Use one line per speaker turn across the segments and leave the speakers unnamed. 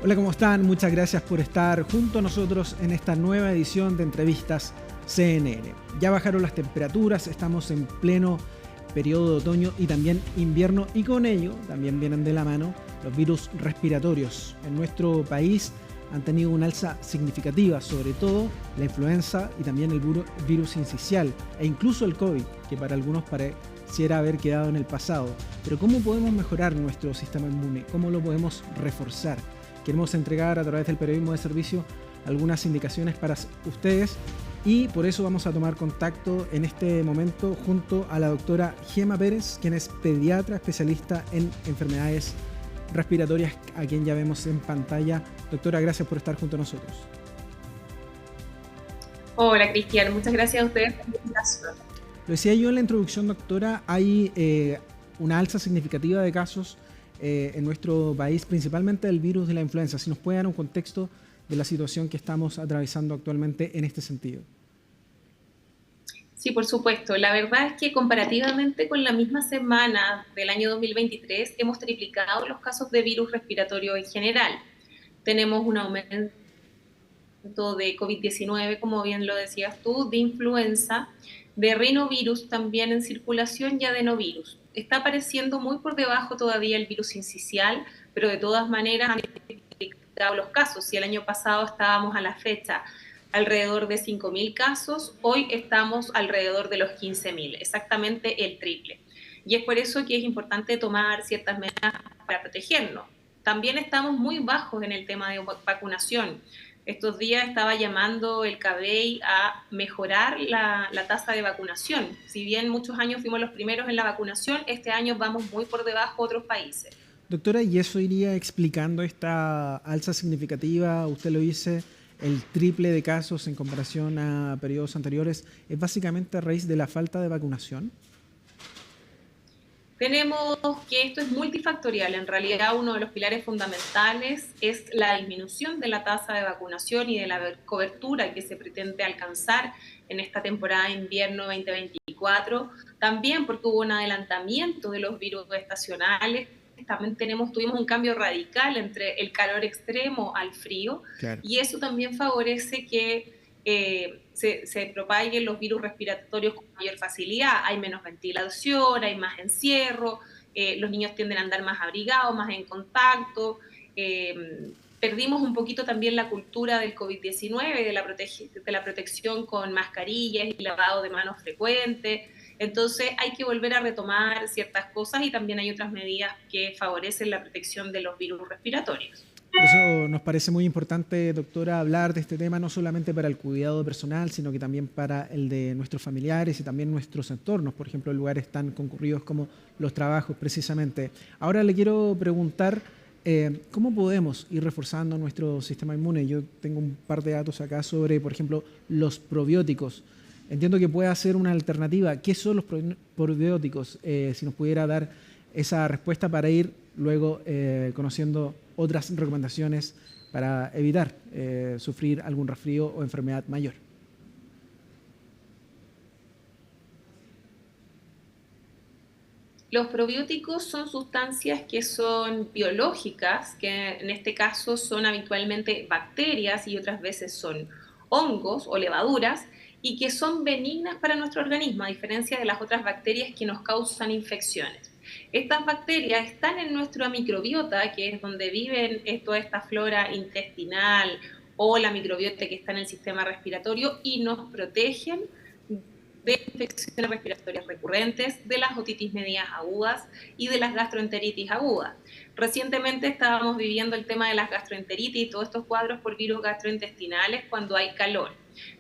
Hola, ¿cómo están? Muchas gracias por estar junto a nosotros en esta nueva edición de Entrevistas CNN. Ya bajaron las temperaturas, estamos en pleno periodo de otoño y también invierno, y con ello también vienen de la mano los virus respiratorios. En nuestro país han tenido una alza significativa, sobre todo la influenza y también el virus sincicial e incluso el COVID, que para algunos pareciera haber quedado en el pasado. Pero ¿cómo podemos mejorar nuestro sistema inmune? ¿Cómo lo podemos reforzar? Queremos entregar a través del periodismo de servicio algunas indicaciones para ustedes y por eso vamos a tomar contacto en este momento junto a la doctora Gema Pérez, quien es pediatra especialista en enfermedades respiratorias, a quien ya vemos en pantalla. Doctora, gracias por estar junto a nosotros.
Hola, Cristian. Muchas gracias a ustedes por la invitación.
Lo decía yo en la introducción, doctora, hay una alza significativa de casos en nuestro país, principalmente del virus de la influenza. Si nos puede dar un contexto de la situación que estamos atravesando actualmente en este sentido.
Sí, por supuesto. La verdad es que comparativamente con la misma semana del año 2023 hemos triplicado los casos de virus respiratorio en general. Tenemos un aumento de COVID-19, como bien lo decías tú, de influenza, de rinovirus también en circulación y adenovirus. Está apareciendo muy por debajo todavía el virus sincicial, pero de todas maneras han multiplicado los casos. Si el año pasado estábamos a la fecha alrededor de 5.000 casos, hoy estamos alrededor de los 15.000, exactamente el triple. Y es por eso que es importante tomar ciertas medidas para protegernos. También estamos muy bajos en el tema de vacunación. Estos días estaba llamando el CABEI a mejorar la tasa de vacunación. Si bien muchos años fuimos los primeros en la vacunación, este año vamos muy por debajo de otros países.
Doctora, ¿y eso iría explicando esta alza significativa? Usted lo dice, el triple de casos en comparación a periodos anteriores, ¿es básicamente a raíz de la falta de vacunación?
Tenemos que esto es multifactorial. En realidad, uno de los pilares fundamentales es la disminución de la tasa de vacunación y de la cobertura que se pretende alcanzar en esta temporada de invierno 2024. También porque hubo un adelantamiento de los virus estacionales. También tuvimos un cambio radical entre el calor extremo al frío,
Claro.
y eso también favorece que se propaguen los virus respiratorios con mayor facilidad. Hay menos ventilación, hay más encierro, los niños tienden a andar más abrigados, más en contacto. Perdimos un poquito también la cultura del COVID-19, de la protección con mascarillas y lavado de manos frecuente. Entonces hay que volver a retomar ciertas cosas, y también hay otras medidas que favorecen la protección de los virus respiratorios.
Por eso nos parece muy importante, doctora, hablar de este tema, no solamente para el cuidado personal, sino que también para el de nuestros familiares y también nuestros entornos, por ejemplo, en lugares tan concurridos como los trabajos, precisamente. Ahora le quiero preguntar, ¿cómo podemos ir reforzando nuestro sistema inmune? Yo tengo un par de datos acá sobre, por ejemplo, los probióticos. Entiendo que puede ser una alternativa. ¿Qué son los probióticos? Si nos pudiera dar esa respuesta para ir luego conociendo otras recomendaciones para evitar sufrir algún resfrío o enfermedad mayor.
Los probióticos son sustancias que son biológicas, que en este caso son habitualmente bacterias y otras veces son hongos o levaduras, y que son benignas para nuestro organismo, a diferencia de las otras bacterias que nos causan infecciones. Estas bacterias están en nuestra microbiota, que es donde viven toda esta flora intestinal, o la microbiota que está en el sistema respiratorio, y nos protegen de infecciones respiratorias recurrentes, de las otitis medias agudas y de las gastroenteritis agudas. Recientemente estábamos viviendo el tema de las gastroenteritis y todos estos cuadros por virus gastrointestinales cuando hay calor.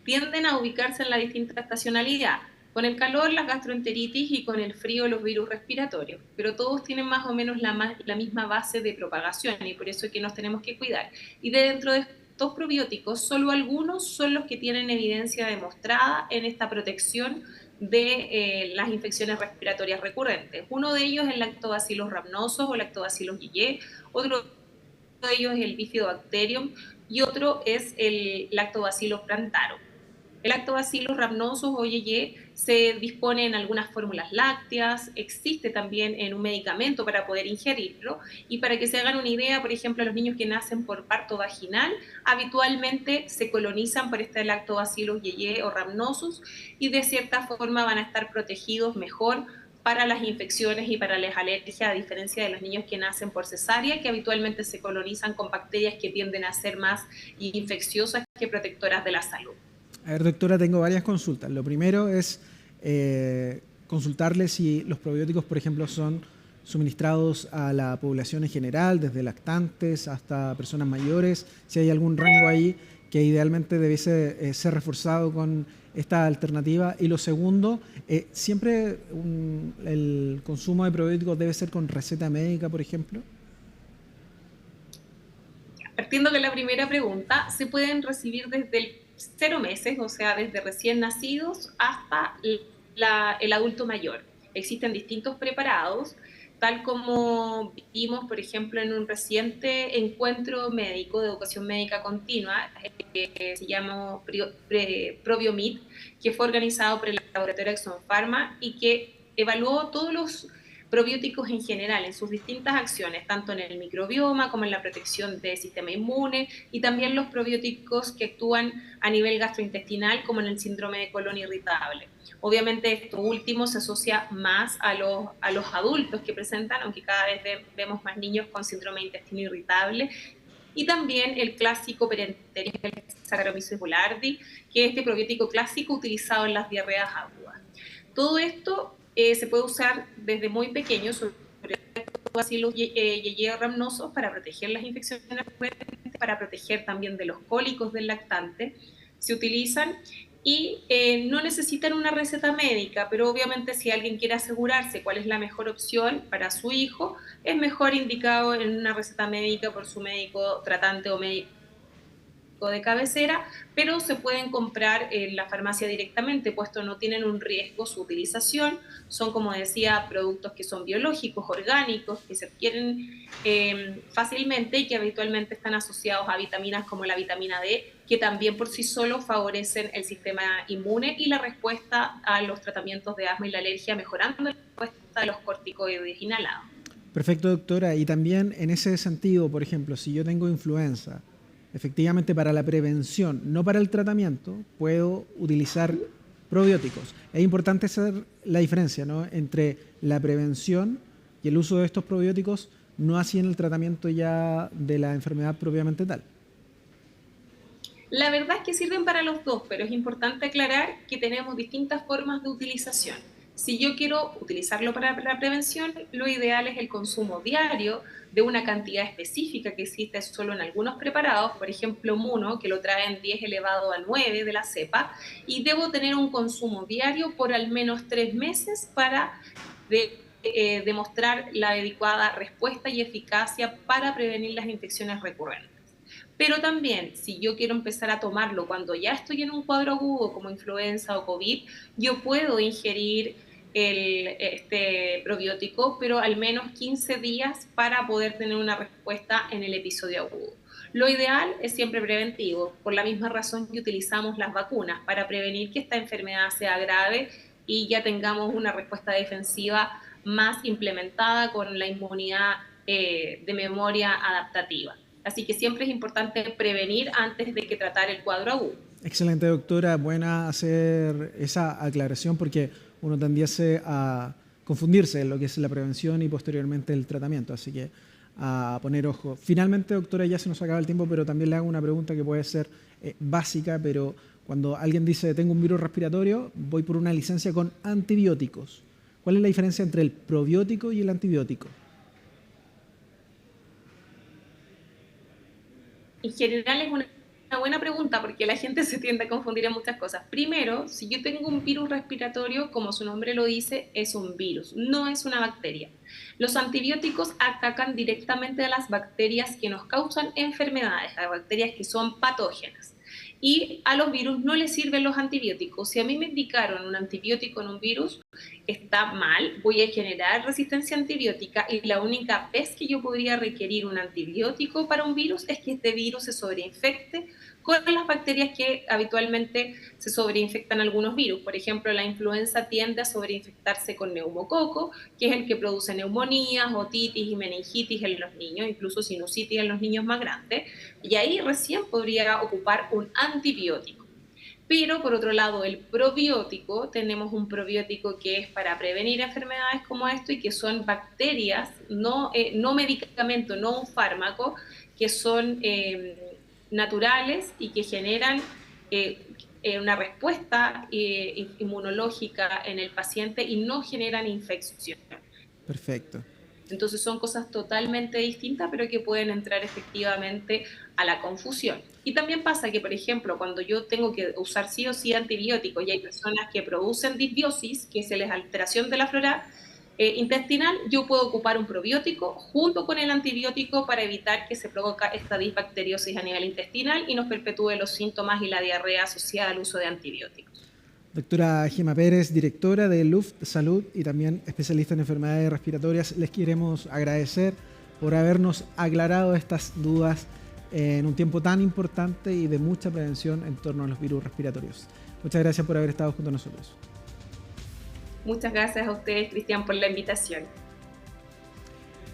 Tienden a ubicarse en la distinta estacionalidad. Con el calor, las gastroenteritis, y con el frío, los virus respiratorios. Pero todos tienen más o menos la misma base de propagación, y por eso es que nos tenemos que cuidar. Y de dentro de estos probióticos, solo algunos son los que tienen evidencia demostrada en esta protección de las infecciones respiratorias recurrentes. Uno de ellos es el Lactobacillus rhamnosus o Lactobacillus guillae, otro de ellos es el Bifidobacterium y otro es el Lactobacillus plantarum. El lactobacillus rhamnosus o YY se dispone en algunas fórmulas lácteas, existe también en un medicamento para poder ingerirlo, y para que se hagan una idea, por ejemplo, los niños que nacen por parto vaginal habitualmente se colonizan por este lactobacillus YY o rhamnosus y de cierta forma van a estar protegidos mejor para las infecciones y para las alergias, a diferencia de los niños que nacen por cesárea, que habitualmente se colonizan con bacterias que tienden a ser más infecciosas que protectoras de la salud.
A ver, doctora, tengo varias consultas. Lo primero es consultarle si los probióticos, por ejemplo, son suministrados a la población en general, desde lactantes hasta personas mayores, si hay algún rango ahí que idealmente debiese ser reforzado con esta alternativa. Y lo segundo, ¿siempre el consumo de probióticos debe ser con receta médica, por ejemplo?
Partiendo de la primera pregunta, se pueden recibir desde el 0 meses, o sea, desde recién nacidos hasta el adulto mayor. Existen distintos preparados, tal como vimos, por ejemplo, en un reciente encuentro médico de educación médica continua, que se llama ProbioMed, que fue organizado por el laboratorio Exxon Pharma y que evaluó todos los probióticos en general, en sus distintas acciones, tanto en el microbioma como en la protección del sistema inmune, y también los probióticos que actúan a nivel gastrointestinal, como en el síndrome de colon irritable. Obviamente esto último se asocia más a los adultos que presentan, aunque cada vez vemos más niños con síndrome de intestino irritable, y también el clásico Perenterial Saccharomyces boulardii, que es este probiótico clásico utilizado en las diarreas agudas. Todo esto se puede usar desde muy pequeño, sobre todo así los YY rhamnosos, para proteger las infecciones recurrentes, para proteger también de los cólicos del lactante. Se utilizan y no necesitan una receta médica, pero obviamente si alguien quiere asegurarse cuál es la mejor opción para su hijo, es mejor indicado en una receta médica por su médico tratante o médico de cabecera, pero se pueden comprar en la farmacia directamente, puesto no tienen un riesgo su utilización. Son, como decía, productos que son biológicos, orgánicos, que se adquieren fácilmente y que habitualmente están asociados a vitaminas como la vitamina D, que también por sí solos favorecen el sistema inmune y la respuesta a los tratamientos de asma y la alergia, mejorando la respuesta de los corticoides inhalados.
Perfecto, doctora. Y también en ese sentido, por ejemplo, si yo tengo influenza, efectivamente para la prevención, no para el tratamiento, puedo utilizar probióticos. Es importante hacer la diferencia, ¿no?, entre la prevención y el uso de estos probióticos, no así en el tratamiento ya de la enfermedad propiamente tal.
La verdad es que sirven para los dos, pero es importante aclarar que tenemos distintas formas de utilización. Si yo quiero utilizarlo para la prevención, lo ideal es el consumo diario de una cantidad específica que existe solo en algunos preparados, por ejemplo, Muno, que lo traen 10 elevado a 9 de la cepa, y debo tener un consumo diario por al menos 3 meses para demostrar la adecuada respuesta y eficacia para prevenir las infecciones recurrentes. Pero también, si yo quiero empezar a tomarlo cuando ya estoy en un cuadro agudo como influenza o COVID, yo puedo ingerir este probiótico, pero al menos 15 días para poder tener una respuesta en el episodio agudo. Lo ideal es siempre preventivo, por la misma razón que utilizamos las vacunas, para prevenir que esta enfermedad sea grave y ya tengamos una respuesta defensiva más implementada con la inmunidad de memoria adaptativa. Así que siempre es importante prevenir antes de que tratar el cuadro agudo.
Excelente, doctora. Buena hacer esa aclaración porque uno tendiese a confundirse en lo que es la prevención y posteriormente el tratamiento. Así que a poner ojo. Finalmente, doctora, ya se nos acaba el tiempo, pero también le hago una pregunta que puede ser básica, pero cuando alguien dice tengo un virus respiratorio, voy por una licencia con antibióticos. ¿Cuál es la diferencia entre el probiótico y el antibiótico?
En general es una buena pregunta porque la gente se tiende a confundir en muchas cosas. Primero, si yo tengo un virus respiratorio, como su nombre lo dice, es un virus, no es una bacteria. Los antibióticos atacan directamente a las bacterias que nos causan enfermedades, a bacterias que son patógenas. Y a los virus no les sirven los antibióticos. Si a mí me indicaron un antibiótico en un virus, está mal, voy a generar resistencia antibiótica y la única vez que yo podría requerir un antibiótico para un virus es que este virus se sobreinfecte con las bacterias que habitualmente se sobreinfectan algunos virus. Por ejemplo, la influenza tiende a sobreinfectarse con neumococo, que es el que produce neumonías, otitis y meningitis en los niños, incluso sinusitis en los niños más grandes, y ahí recién podría ocupar un antibiótico. Pero por otro lado, el probiótico, tenemos un probiótico que es para prevenir enfermedades como esto y que son bacterias, no medicamento, no un fármaco, que son naturales y que generan una respuesta inmunológica en el paciente y no generan infección.
Perfecto.
Entonces son cosas totalmente distintas, pero que pueden entrar efectivamente a la confusión. Y también pasa que, por ejemplo, cuando yo tengo que usar sí o sí antibióticos y hay personas que producen disbiosis, que es la alteración de la flora intestinal, yo puedo ocupar un probiótico junto con el antibiótico para evitar que se provoque esta disbacteriosis a nivel intestinal y nos perpetúe los síntomas y la diarrea asociada al uso de antibióticos.
Doctora Gema Pérez, directora de Luft Salud y también especialista en enfermedades respiratorias, les queremos agradecer por habernos aclarado estas dudas en un tiempo tan importante y de mucha prevención en torno a los virus respiratorios. Muchas gracias por haber estado junto a nosotros.
Muchas gracias a ustedes, Cristian, por la invitación.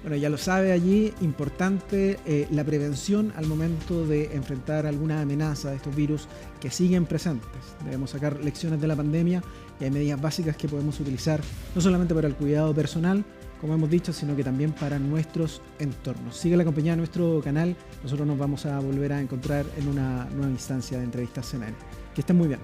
Bueno, ya lo sabe allí, importante la prevención al momento de enfrentar alguna amenaza de estos virus que siguen presentes. Debemos sacar lecciones de la pandemia y hay medidas básicas que podemos utilizar no solamente para el cuidado personal, como hemos dicho, sino que también para nuestros entornos. Sigue la compañía de nuestro canal, nosotros nos vamos a volver a encontrar en una nueva instancia de Entrevistas CNN. Que estén muy bien.